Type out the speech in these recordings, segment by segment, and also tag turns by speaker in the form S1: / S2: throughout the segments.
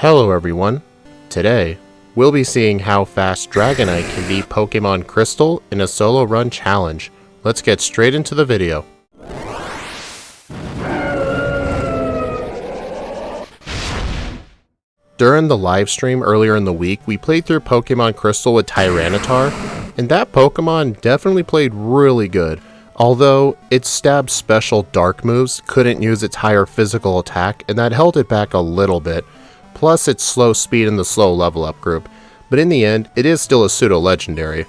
S1: Hello everyone. Today, we'll be seeing how fast Dragonite can beat Pokemon Crystal in a solo run challenge. Let's get straight into the video. During the live stream earlier in the week, we played through Pokemon Crystal with Tyranitar, and that Pokemon definitely played really good. Although its stab special dark moves couldn't use its higher physical attack, and that held it back a little bit. Plus its slow speed in the slow level up group, but in the end, it is still a pseudo-legendary.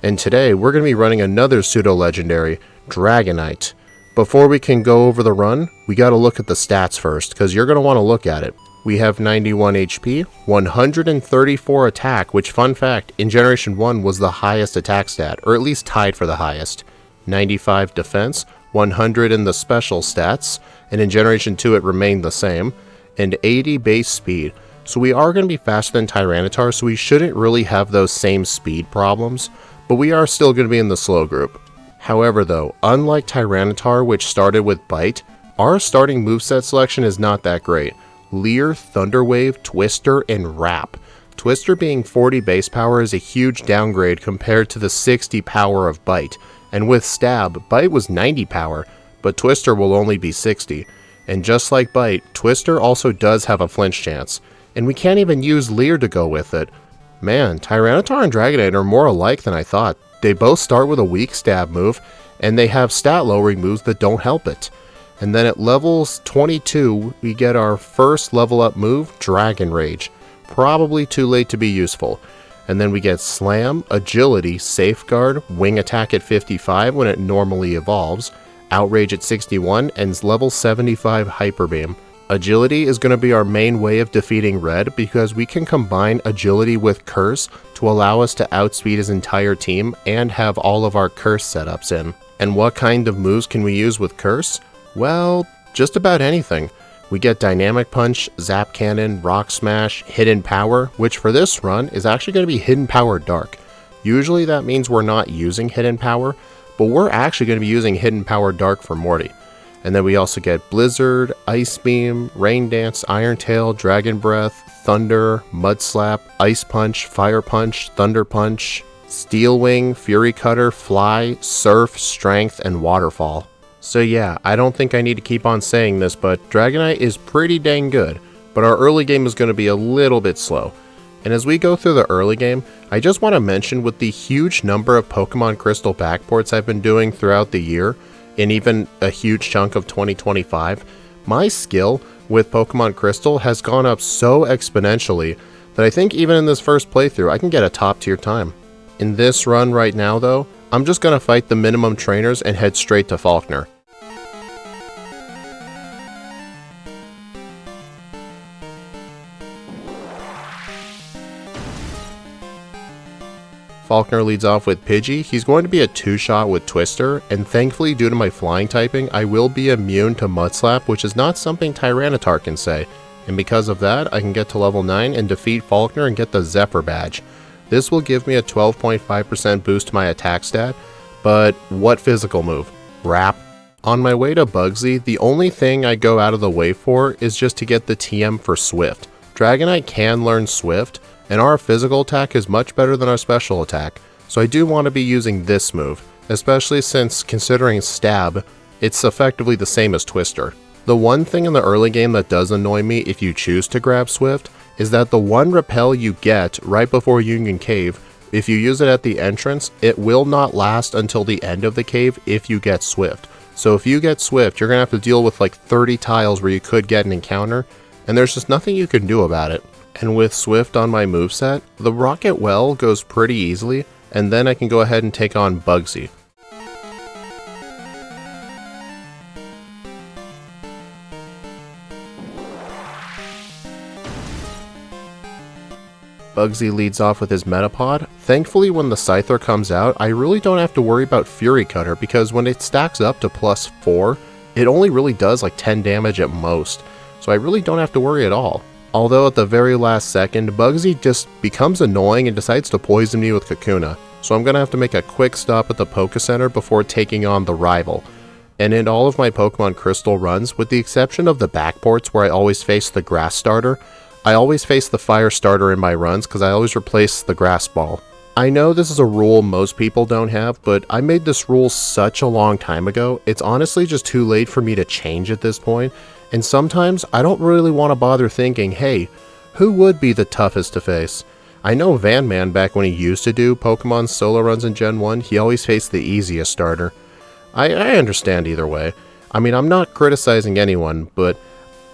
S1: And today, we're going to be running another pseudo-legendary, Dragonite. Before we can go over the run, we got to look at the stats first, because you're going to want to look at it. We have 91 HP, 134 attack, which fun fact, in Generation 1 was the highest attack stat, or at least tied for the highest. 95 defense, 100 in the special stats, and in Generation 2 it remained the same. And 80 base speed. So we are going to be faster than Tyranitar, so we shouldn't really have those same speed problems, but we are still going to be in the slow group. However though, unlike Tyranitar, which started with Bite, our starting moveset selection is not that great. Leer, Thunder Wave, Twister, and Wrap. Twister being 40 base power is a huge downgrade compared to the 60 power of Bite, and with Stab, Bite was 90 power, but Twister will only be 60. And just like Bite, Twister also does have a flinch chance, and we can't even use Leer to go with it. Man, Tyranitar and Dragonite are more alike than I thought. They both start with a weak stab move, and they have stat lowering moves that don't help it. And then at levels 22, we get our first level up move, Dragon Rage. Probably too late to be useful. And then we get Slam, Agility, Safeguard, Wing Attack at 55 when it normally evolves, Outrage at 61, and level 75 Hyper Beam. Agility is going to be our main way of defeating Red because we can combine Agility with Curse to allow us to outspeed his entire team and have all of our Curse setups in. And what kind of moves can we use with Curse? Well, just about anything. We get Dynamic Punch, Zap Cannon, Rock Smash, Hidden Power, which for this run is actually going to be Hidden Power Dark. Usually that means we're not using Hidden Power, but we're actually going to be using Hidden Power Dark for Morty. And then we also get Blizzard, Ice Beam, Rain Dance, Iron Tail, Dragon Breath, Thunder, Mud Slap, Ice Punch, Fire Punch, Thunder Punch, Steel Wing, Fury Cutter, Fly, Surf, Strength, and Waterfall. So yeah, I don't think I need to keep on saying this, but Dragonite is pretty dang good, but our early game is going to be a little bit slow. And as we go through the early game, I just want to mention with the huge number of Pokemon Crystal backports I've been doing throughout the year, and even a huge chunk of 2025, my skill with Pokemon Crystal has gone up so exponentially that I think even in this first playthrough I can get a top tier time. In this run right now though, I'm just going to fight the minimum trainers and head straight to Falkner. Falkner leads off with Pidgey. He's going to be a 2-shot with Twister, and thankfully due to my flying typing, I will be immune to Mud Slap, which is not something Tyranitar can say. And because of that, I can get to level 9 and defeat Falkner and get the Zephyr badge. This will give me a 12.5% boost to my attack stat, but what physical move? Wrap. On my way to Bugsy, the only thing I go out of the way for is just to get the TM for Swift. Dragonite can learn Swift, and our physical attack is much better than our special attack, so I do want to be using this move, especially since considering Stab, it's effectively the same as Twister. The one thing in the early game that does annoy me if you choose to grab Swift is that the one repel you get right before Union Cave, if you use it at the entrance, it will not last until the end of the cave if you get Swift. So if you get Swift, you're going to have to deal with like 30 tiles where you could get an encounter, and there's just nothing you can do about it. And with Swift on my moveset, the Rocket Well goes pretty easily, and then I can go ahead and take on Bugsy. Bugsy leads off with his Metapod. Thankfully when the Scyther comes out, I really don't have to worry about Fury Cutter because when it stacks up to +4, it only really does like 10 damage at most, so I really don't have to worry at all. Although at the very last second, Bugsy just becomes annoying and decides to poison me with Kakuna, so I'm going to have to make a quick stop at the Poke Center before taking on the rival. And in all of my Pokemon Crystal runs, with the exception of the backports where I always face the Grass starter, I always face the fire starter in my runs because I always replace the grass ball. I know this is a rule most people don't have, but I made this rule such a long time ago, it's honestly just too late for me to change at this point, and sometimes I don't really want to bother thinking, hey, who would be the toughest to face? I know Van Man, back when he used to do Pokemon solo runs in Gen 1, he always faced the easiest starter. I understand either way. I mean, I'm not criticizing anyone, but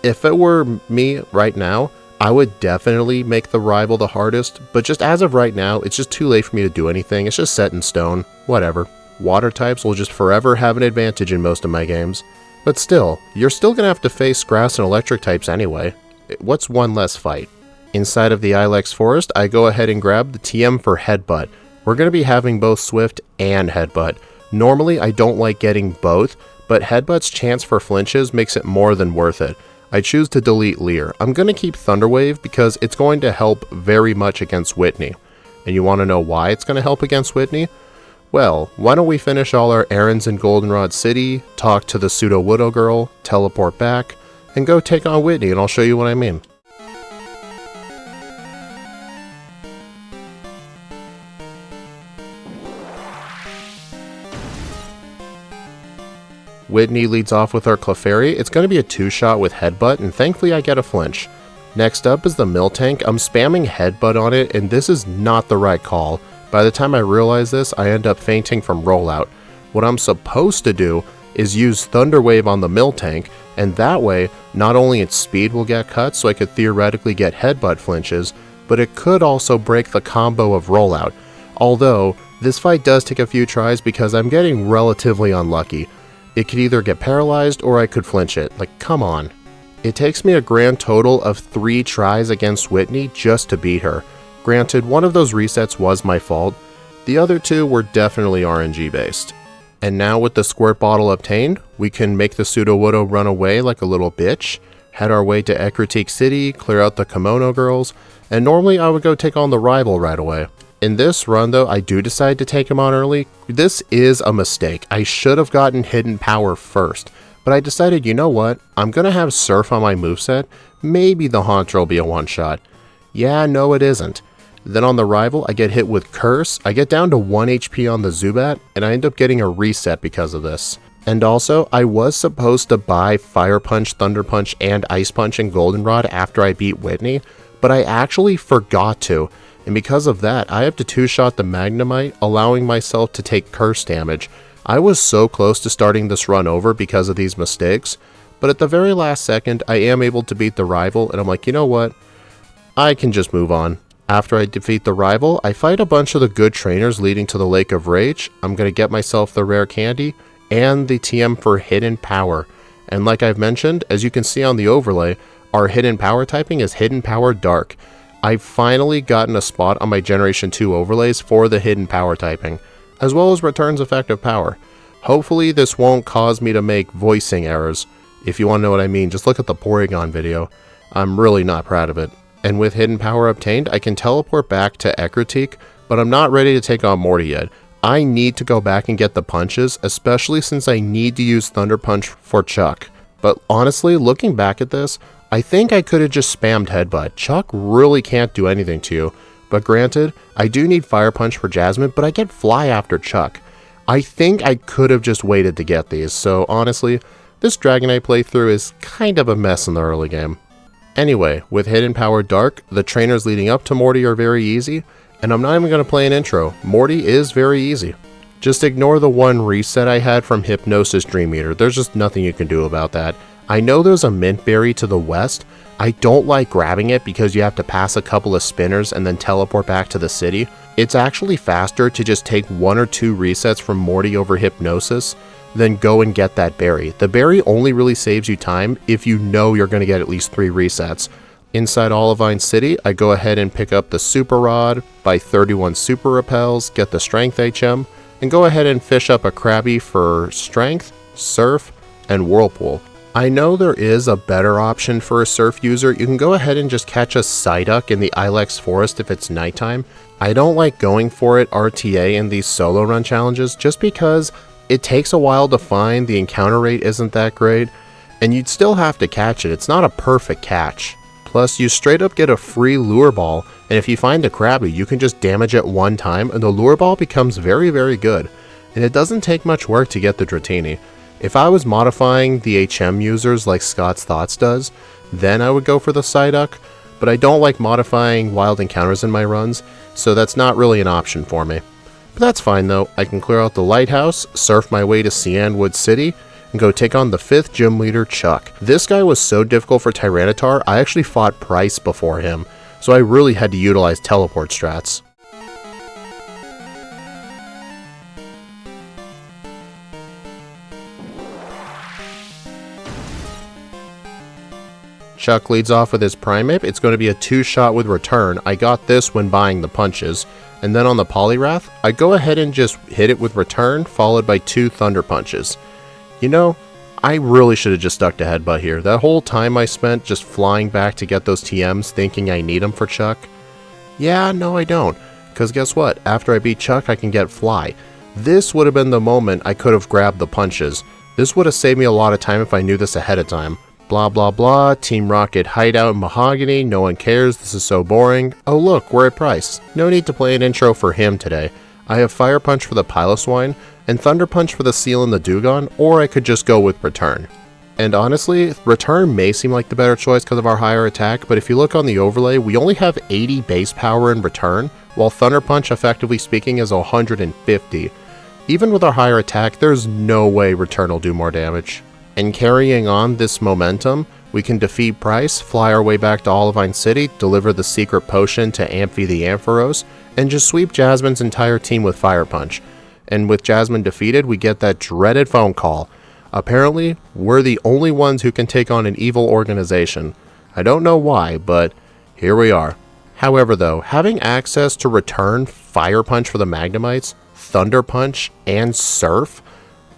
S1: if it were me right now, I would definitely make the rival the hardest, but just as of right now, it's just too late for me to do anything. It's just set in stone. Whatever. Water types will just forever have an advantage in most of my games. But still, you're still gonna have to face grass and electric types anyway. What's one less fight? Inside of the Ilex Forest, I go ahead and grab the TM for Headbutt. We're gonna be having both Swift and Headbutt. Normally, I don't like getting both, but Headbutt's chance for flinches makes it more than worth it. I choose to delete Leer. I'm going to keep Thunderwave because it's going to help very much against Whitney. And you want to know why it's going to help against Whitney? Well, why don't we finish all our errands in Goldenrod City, talk to the Pseudo-Widow Girl, teleport back, and go take on Whitney, and I'll show you what I mean. Whitney leads off with our Clefairy. It's going to be a 2-shot with Headbutt, and thankfully I get a flinch. Next up is the Miltank. I'm spamming Headbutt on it, and this is not the right call. By the time I realize this, I end up fainting from Rollout. What I'm supposed to do is use Thunder Wave on the Miltank, and that way, not only its speed will get cut, so I could theoretically get Headbutt flinches, but it could also break the combo of Rollout. Although, this fight does take a few tries because I'm getting relatively unlucky. It could either get paralyzed or I could flinch it. Like, come on. It takes me a grand total of 3 tries against Whitney just to beat her. Granted, one of those resets was my fault. The other 2 were definitely RNG based. And now with the Squirt Bottle obtained, we can make the Pseudo-Widow run away like a little bitch, head our way to Ecruteak City, clear out the Kimono Girls, and normally I would go take on the rival right away. In this run though, I do decide to take him on early. This is a mistake. I should have gotten Hidden Power first, but I decided, you know what, I'm gonna have Surf on my moveset, maybe the Haunter will be a one-shot. Yeah, no it isn't. Then on the rival, I get hit with Curse, I get down to 1 HP on the Zubat, and I end up getting a reset because of this. And also, I was supposed to buy Fire Punch, Thunder Punch, and Ice Punch in Goldenrod after I beat Whitney, but I actually forgot to. And because of that, I have to 2-shot the Magnemite, allowing myself to take curse damage. I was so close to starting this run over because of these mistakes, but at the very last second, I am able to beat the rival, and I'm like, you know what? I can just move on. After I defeat the rival, I fight a bunch of the good trainers leading to the Lake of Rage. I'm going to get myself the rare candy, and the TM for Hidden Power. And like I've mentioned, as you can see on the overlay, our Hidden Power typing is Hidden Power Dark. I've finally gotten a spot on my Generation 2 overlays for the Hidden Power typing, as well as returns effective power. Hopefully this won't cause me to make voicing errors. If you want to know what I mean, just look at the Porygon video. I'm really not proud of it. And with Hidden Power obtained, I can teleport back to Ecruteak, but I'm not ready to take on Morty yet. I need to go back and get the punches, especially since I need to use Thunder Punch for Chuck. But honestly, looking back at this, I think I could have just spammed Headbutt. Chuck really can't do anything to you. But granted, I do need Fire Punch for Jasmine, but I get Fly after Chuck. I think I could have just waited to get these, so honestly, this Dragonite playthrough is kind of a mess in the early game. Anyway, with Hidden Power Dark, the trainers leading up to Morty are very easy, and I'm not even going to play an intro. Morty is very easy. Just ignore the one reset I had from Hypnosis Dream Eater, there's just nothing you can do about that. I know there's a mint berry to the west. I don't like grabbing it because you have to pass a couple of spinners and then teleport back to the city. It's actually faster to just take 1 or 2 resets from Morty over Hypnosis than go and get that berry. The berry only really saves you time if you know you're going to get at least 3 resets. Inside Olivine City, I go ahead and pick up the Super Rod, buy 31 Super Repels, get the Strength HM, and go ahead and fish up a Krabby for Strength, Surf, and Whirlpool. I know there is a better option for a Surf user. You can go ahead and just catch a Psyduck in the Ilex Forest if it's nighttime. I don't like going for it RTA in these solo run challenges just because it takes a while to find, the encounter rate isn't that great, and you'd still have to catch it. It's not a perfect catch. Plus, you straight up get a free lure ball, and if you find a Krabby, you can just damage it one time and the lure ball becomes very, very good. And it doesn't take much work to get the Dratini. If I was modifying the HM users like Scott's Thoughts does, then I would go for the Psyduck, but I don't like modifying wild encounters in my runs, so that's not really an option for me. But that's fine though, I can clear out the lighthouse, surf my way to Cianwood City, and go take on the 5th gym leader, Chuck. This guy was so difficult for Tyranitar, I actually fought Price before him, so I really had to utilize teleport strats. Chuck leads off with his Primeape. It's going to be a 2-shot with return. I got this when buying the punches. And then on the Poliwrath, I go ahead and just hit it with return, followed by 2 Thunder Punches. You know, I really should have just stuck to Headbutt here. That whole time I spent just flying back to get those TMs thinking I need them for Chuck. Yeah, no I don't. Because guess what? After I beat Chuck, I can get Fly. This would have been the moment I could have grabbed the punches. This would have saved me a lot of time if I knew this ahead of time. Blah blah blah, Team Rocket hideout in Mahogany, no one cares, this is so boring. Oh look, we're at Price. No need to play an intro for him today. I have Fire Punch for the Piloswine, and Thunder Punch for the Seal and the Dugong, or I could just go with Return. And honestly, Return may seem like the better choice because of our higher attack, but if you look on the overlay, we only have 80 base power in Return, while Thunder Punch, effectively speaking, is 150. Even with our higher attack, there's no way Return will do more damage. And carrying on this momentum, we can defeat Price, fly our way back to Olivine City, deliver the secret potion to Amphi the Ampharos, and just sweep Jasmine's entire team with Fire Punch. And with Jasmine defeated, we get that dreaded phone call. Apparently, we're the only ones who can take on an evil organization. I don't know why, but here we are. However though, having access to return Fire Punch for the Magnemites, Thunder Punch, and Surf,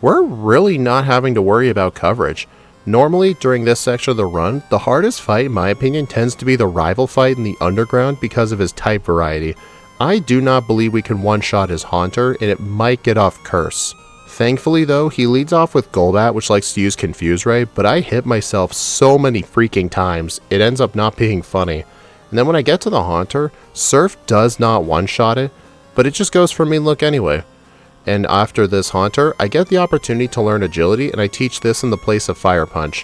S1: we're really not having to worry about coverage. Normally, during this section of the run, the hardest fight in my opinion tends to be the rival fight in the underground because of his type variety. I do not believe we can one-shot his Haunter, and it might get off Curse. Thankfully though, he leads off with Golbat, which likes to use Confuse Ray, but I hit myself so many freaking times, it ends up not being funny. And then when I get to the Haunter, Surf does not one-shot it, but it just goes for mean look anyway. And after this Haunter, I get the opportunity to learn Agility, and I teach this in the place of Fire Punch.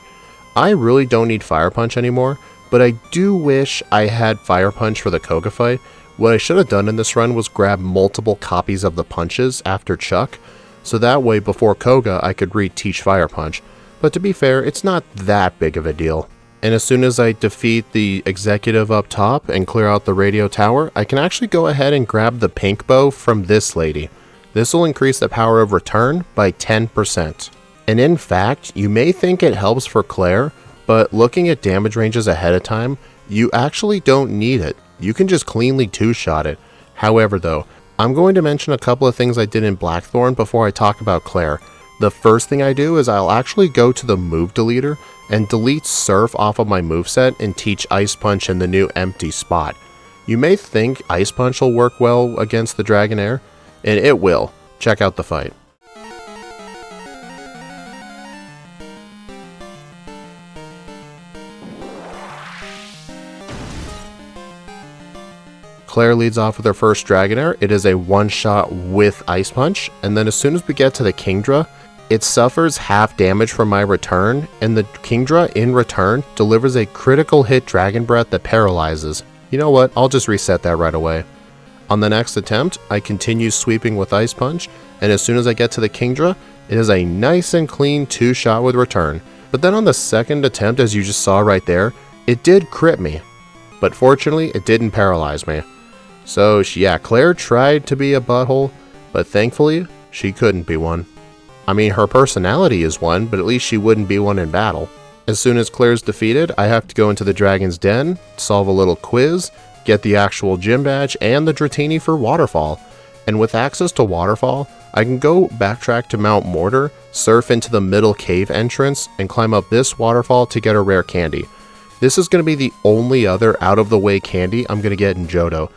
S1: I really don't need Fire Punch anymore, but I do wish I had Fire Punch for the Koga fight. What I should have done in this run was grab multiple copies of the punches after Chuck, so that way before Koga I could re-teach Fire Punch. But to be fair, it's not that big of a deal. And as soon as I defeat the executive up top and clear out the radio tower, I can actually go ahead and grab the pink bow from this lady. This will increase the power of return by 10%. And in fact, you may think it helps for Claire, but looking at damage ranges ahead of time, you actually don't need it. You can just cleanly 2-shot it. However though, I'm going to mention a couple of things I did in Blackthorn before I talk about Claire. The first thing I do is I'll actually go to the move deleter and delete Surf off of my moveset and teach Ice Punch in the new empty spot. You may think Ice Punch will work well against the Dragonair, and it will. Check out the fight. Claire leads off with her first Dragonair. It is a one-shot with Ice Punch, and then as soon as we get to the Kingdra, it suffers half damage from my return, and the Kingdra in return delivers a critical hit Dragon Breath that paralyzes. You know what, I'll just reset that right away. On the next attempt, I continue sweeping with Ice Punch, and as soon as I get to the Kingdra, it is a nice and clean 2-shot with return. But then on the second attempt, as you just saw right there, it did crit me. But fortunately, it didn't paralyze me. So yeah, Claire tried to be a butthole, but thankfully, she couldn't be one. I mean, her personality is one, but at least she wouldn't be one in battle. As soon as Claire's defeated, I have to go into the Dragon's Den, solve a little quiz, get the actual gym badge, and the Dratini for Waterfall. And with access to Waterfall, I can go backtrack to Mount Mortar, surf into the middle cave entrance, and climb up this waterfall to get a rare candy. This is going to be the only other out-of-the-way candy I'm going to get in Jotho.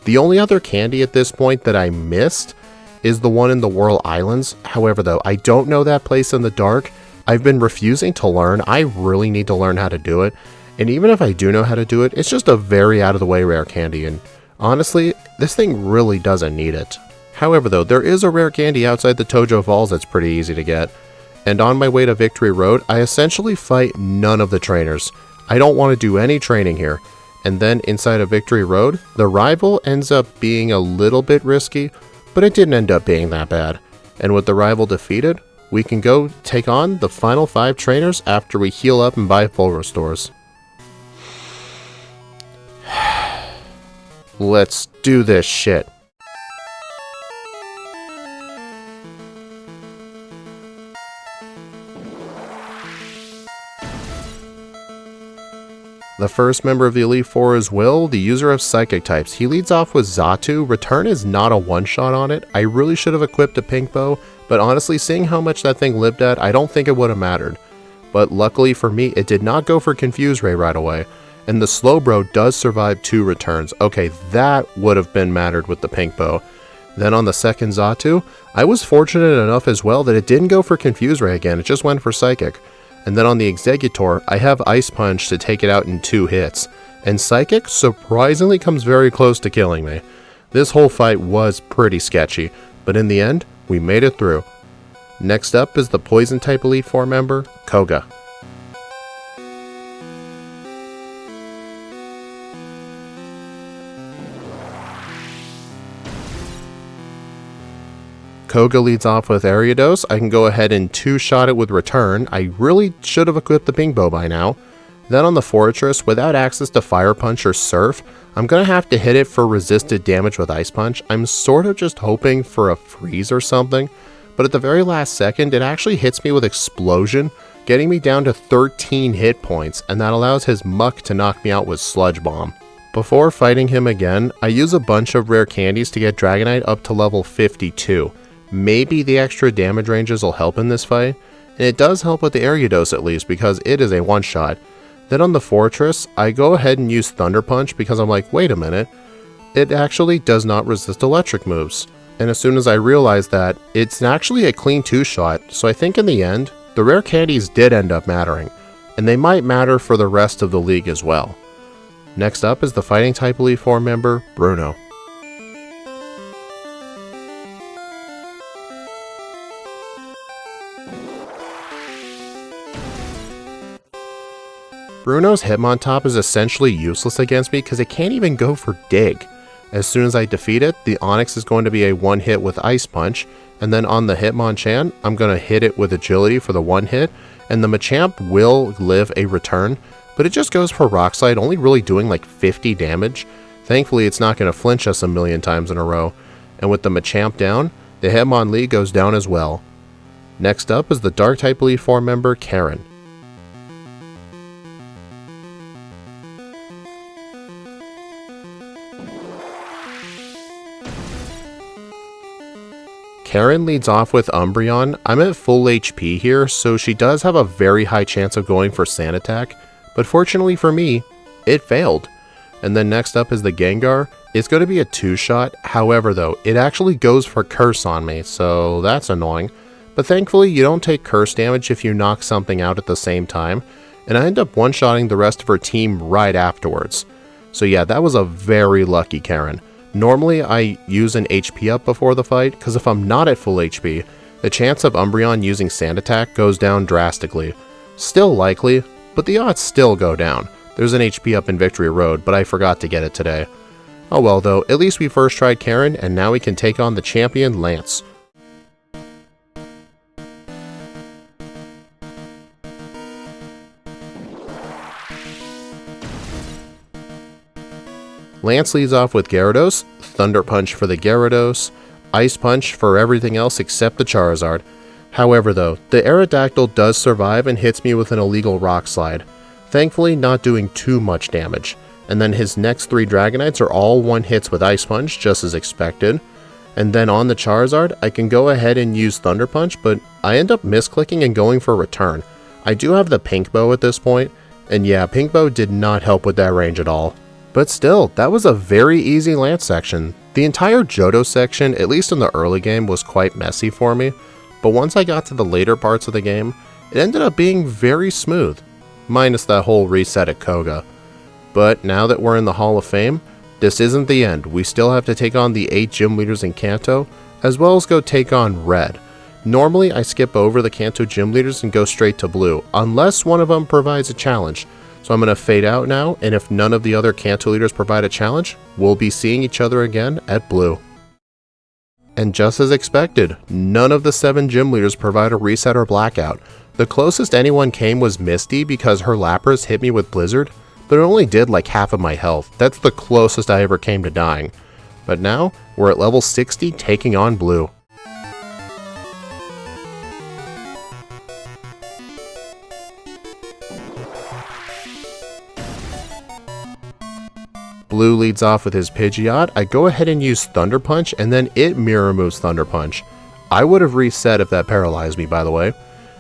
S1: The only other candy at this point that I missed is the one in the Whirl Islands. However though, I don't know that place in the dark. I've been refusing to learn. I really need to learn how to do it. And even if I do know how to do it, it's just a very out of the way rare candy, and honestly, this thing really doesn't need it. However though, there is a rare candy outside the Tojo Falls that's pretty easy to get. And on my way to Victory Road, I essentially fight none of the trainers. I don't want to do any training here. And then inside of Victory Road, the rival ends up being a little bit risky, but it didn't end up being that bad. And with the rival defeated, we can go take on the final 5 trainers after we heal up and buy full restores. Let's do this shit. The first member of the Elite Four is Will, the user of Psychic types. He leads off with Jotho. Return is not a one-shot on it. I really should have equipped a pink bow, but honestly, seeing how much that thing lived at, I don't think it would have mattered. But luckily for me, it did not go for Confuse Ray right away, and the Slowbro does survive 2 returns. Okay, that would have been mattered with the pink bow. Then on the second Jotho, I was fortunate enough as well that it didn't go for Confuse Ray again, it just went for Psychic. And then on the Exeggutor, I have Ice Punch to take it out in 2 hits, and Psychic surprisingly comes very close to killing me. This whole fight was pretty sketchy, but in the end, we made it through. Next up is the Poison type Elite Four member, Koga. Koga leads off with Ariados. I can go ahead and 2-shot it with Return. I really should have equipped the pink bow by now. Then on the Fortress, without access to Fire Punch or Surf, I'm going to have to hit it for resisted damage with Ice Punch. I'm sort of just hoping for a freeze or something, but at the very last second, it actually hits me with Explosion, getting me down to 13 hit points, and that allows his Muck to knock me out with Sludge Bomb. Before fighting him again, I use a bunch of rare candies to get Dragonite up to level 52. Maybe the extra damage ranges will help in this fight, and it does help with the Ariados at least because it is a one-shot. Then on the Fortress, I go ahead and use Thunder Punch because I'm like, wait a minute, it actually does not resist electric moves. And as soon as I realized that, it's actually a clean 2-shot, so I think in the end, the rare candies did end up mattering, and they might matter for the rest of the league as well. Next up is the Fighting type Elite Four member, Bruno. Bruno's Hitmontop is essentially useless against me because it can't even go for Dig. As soon as I defeat it, the Onix is going to be a 1-hit with Ice Punch, and then on the Hitmonchan, I'm going to hit it with Agility for the 1-hit, and the Machamp will live a return, but it just goes for Rock Slide, only really doing like 50 damage. Thankfully, it's not going to flinch us a million times in a row, and with the Machamp down, the Hitmonlee goes down as well. Next up is the Dark type Elite Four member, Karen. Karen leads off with Umbreon. I'm at full HP here, so she does have a very high chance of going for Sand Attack, but fortunately for me, it failed. And then next up is the Gengar. It's going to be a 2-shot, however though, it actually goes for Curse on me, so that's annoying. But thankfully you don't take Curse damage if you knock something out at the same time, and I end up one-shotting the rest of her team right afterwards. So yeah, that was a very lucky Karen. Normally, I use an HP up before the fight, because if I'm not at full HP, the chance of Umbreon using Sand Attack goes down drastically. Still likely, but the odds still go down. There's an HP up in Victory Road, but I forgot to get it today. Oh well though, at least we first tried Karen, and now we can take on the champion, Lance. Lance leads off with Gyarados, Thunder Punch for the Gyarados, Ice Punch for everything else except the Charizard. However though, the Aerodactyl does survive and hits me with an illegal Rock Slide, thankfully not doing too much damage. And then his next 3 Dragonites are all 1-hits with Ice Punch, just as expected. And then on the Charizard, I can go ahead and use Thunder Punch, but I end up misclicking and going for Return. I do have the Pink Bow at this point, and yeah, Pink Bow did not help with that range at all. But still, that was a very easy Lance section. The entire Jotho section, at least in the early game, was quite messy for me, but once I got to the later parts of the game, it ended up being very smooth. minus that whole reset at Koga. But now that we're in the Hall of Fame, this isn't the end. We still have to take on the 8 gym leaders in Kanto, as well as go take on Red. Normally I skip over the Kanto gym leaders and go straight to Blue, unless one of them provides a challenge. So I'm going to fade out now, and if none of the other Kanto leaders provide a challenge, we'll be seeing each other again at Blue. And just as expected, none of the 7 gym leaders provide a reset or blackout. The closest anyone came was Misty because her Lapras hit me with Blizzard, but it only did like half of my health. That's the closest I ever came to dying. But now, we're at level 60 taking on Blue. Blue leads off with his Pidgeot. I go ahead and use Thunder Punch, and then it mirror moves Thunder Punch. I would have reset if that paralyzed me, by the way.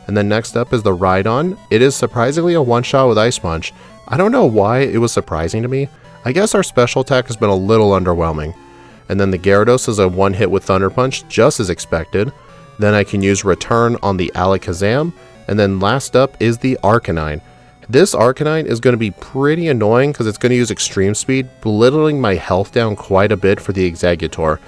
S1: And then next up is the Rhydon. It is surprisingly a one-shot with Ice Punch. I don't know why it was surprising to me. I guess our special attack has been a little underwhelming. And then the Gyarados is a one-hit with Thunder Punch, just as expected. Then I can use Return on the Alakazam. And then last up is the Arcanine. This Arcanine is going to be pretty annoying because it's going to use Extreme Speed, belittling my health down quite a bit for the Exeggutor.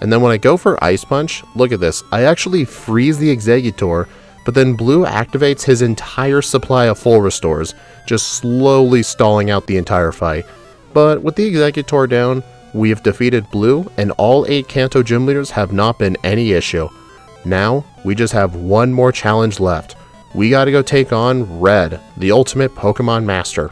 S1: And then when I go for Ice Punch, look at this. I actually freeze the Exeggutor, but then Blue activates his entire supply of full restores, just slowly stalling out the entire fight. But with the Exeggutor down, we have defeated Blue, and all 8 Kanto gym leaders have not been any issue. Now, we just have one more challenge left. We gotta go take on Red, the ultimate Pokemon Master.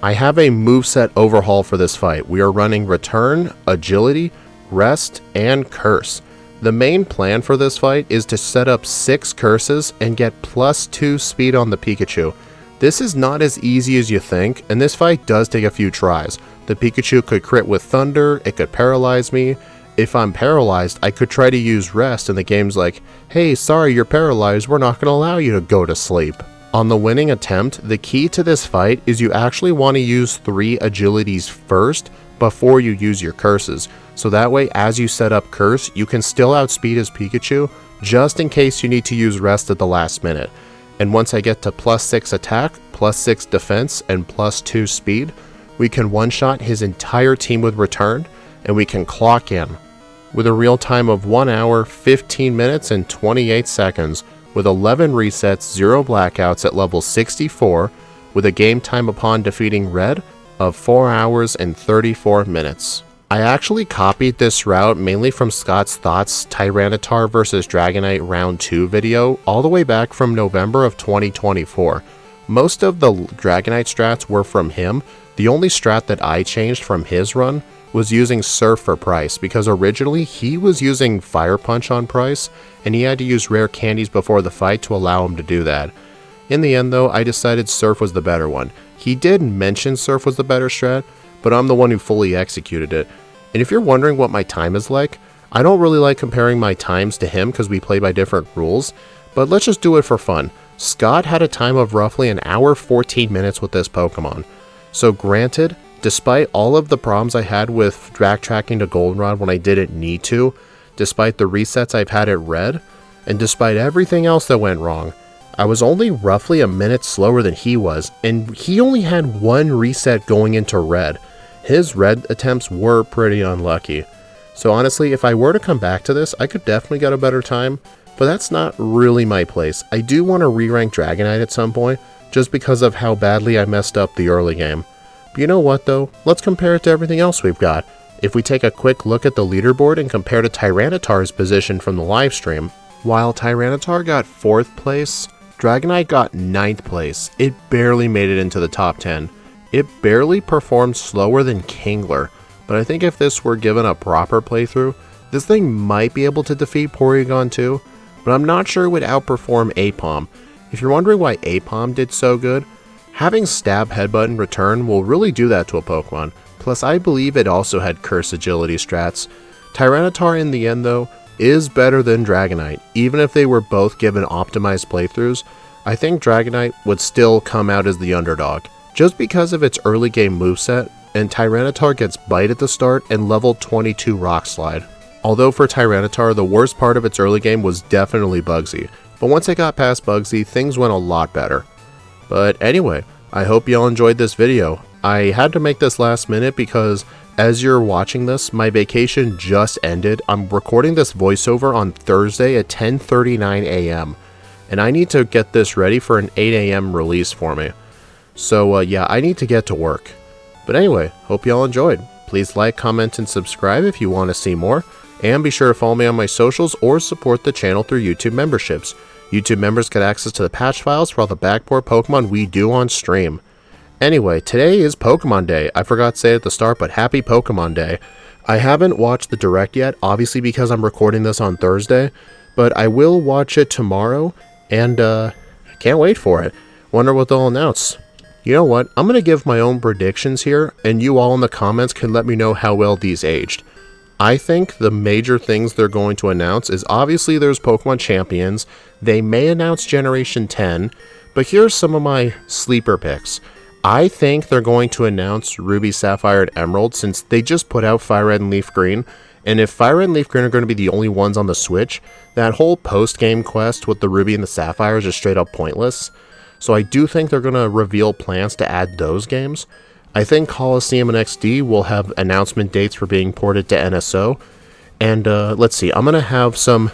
S1: I have a moveset overhaul for this fight. We are running Return, Agility, Rest, and Curse. The main plan for this fight is to set up 6 curses and get +2 speed on the Pikachu. This is not as easy as you think, and this fight does take a few tries. The Pikachu could crit with Thunder, it could paralyze me. If I'm paralyzed, I could try to use Rest and the game's like, hey, sorry you're paralyzed, we're not going to allow you to go to sleep. On the winning attempt, the key to this fight is you actually want to use 3 agilities first before you use your curses. So that way, as you set up Curse, you can still outspeed his Pikachu, just in case you need to use Rest at the last minute. And once I get to +6 attack, +6 defense, and +2 speed, we can one-shot his entire team with Return, and we can clock in. With a real time of 1 hour, 15 minutes, and 28 seconds, with 11 resets, 0 blackouts at level 64, with a game time upon defeating Red of 4 hours and 34 minutes. I actually copied this route mainly from Scott's Thoughts Tyranitar vs Dragonite Round 2 video all the way back from November of 2024. Most of the Dragonite strats were from him. The only strat that I changed from his run was using Surf for Price, because originally he was using Fire Punch on Price and he had to use rare candies before the fight to allow him to do that. In the end though, I decided Surf was the better one. He did mention Surf was the better strat, but I'm the one who fully executed it. And if you're wondering what my time is like, I don't really like comparing my times to him because we play by different rules, but let's just do it for fun. Scott had a time of roughly 1 hour 14 minutes with this Pokemon. So granted, despite all of the problems I had with backtracking to Goldenrod when I didn't need to, despite the resets I've had at Red, and despite everything else that went wrong, I was only roughly a minute slower than he was, and he only had 1 reset going into Red. His Red attempts were pretty unlucky. So honestly, if I were to come back to this, I could definitely get a better time, but that's not really my place. I do want to re-rank Dragonite at some point, just because of how badly I messed up the early game. But you know what though, let's compare it to everything else we've got. If we take a quick look at the leaderboard and compare to Tyranitar's position from the livestream, while Tyranitar got 4th place, Dragonite got 9th place. It barely made it into the top 10. It barely performed slower than Kingler, but I think if this were given a proper playthrough, this thing might be able to defeat Porygon 2, but I'm not sure it would outperform Aipom. If you're wondering why Aipom did so good, having Stab, Headbutt, and Return will really do that to a Pokemon, plus I believe it also had Curse Agility strats. Tyranitar in the end though, is better than Dragonite. Even if they were both given optimized playthroughs, I think Dragonite would still come out as the underdog. Just because of its early game moveset, and Tyranitar gets Bite at the start and level 22 Rock Slide. Although for Tyranitar, the worst part of its early game was definitely Bugsy, but once it got past Bugsy, things went a lot better. But anyway, I hope y'all enjoyed this video. I had to make this last minute because as you're watching this, my vacation just ended. I'm recording this voiceover on Thursday at 10:39 a.m. and I need to get this ready for an 8 a.m. release for me. So yeah, I need to get to work. But anyway, hope y'all enjoyed. Please like, comment, and subscribe if you want to see more. And be sure to follow me on my socials or support the channel through YouTube memberships. YouTube members get access to the patch files for all the backboard Pokemon we do on stream. Anyway, today is Pokemon Day. I forgot to say it at the start, but happy Pokemon Day. I haven't watched the Direct yet, obviously because I'm recording this on Thursday, but I will watch it tomorrow, and can't wait for it. Wonder what they'll announce. You know what? I'm going to give my own predictions here, and you all in the comments can let me know how well these aged. I think the major things they're going to announce is obviously there's Pokemon Champions. They may announce Generation 10, but here's some of my sleeper picks. I think they're going to announce Ruby, Sapphire, and Emerald since they just put out Fire Red and Leaf Green. And if Fire Red and Leaf Green are going to be the only ones on the Switch, that whole post-game quest with the Ruby and the Sapphire is just straight up pointless. So I do think they're going to reveal plans to add those games. I think Coliseum and XD will have announcement dates for being ported to NSO. And let's see, I'm going to have some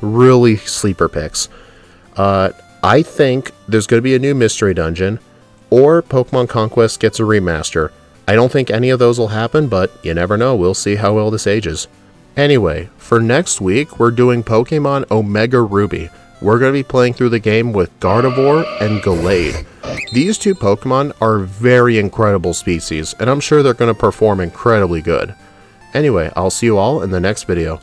S1: really sleeper picks. I think there's going to be a new Mystery Dungeon, or Pokemon Conquest gets a remaster. I don't think any of those will happen, but you never know, we'll see how well this ages. Anyway, for next week, we're doing Pokemon Omega Ruby. We're going to be playing through the game with Gardevoir and Gallade. These two Pokemon are very incredible species, and I'm sure they're going to perform incredibly good. Anyway, I'll see you all in the next video.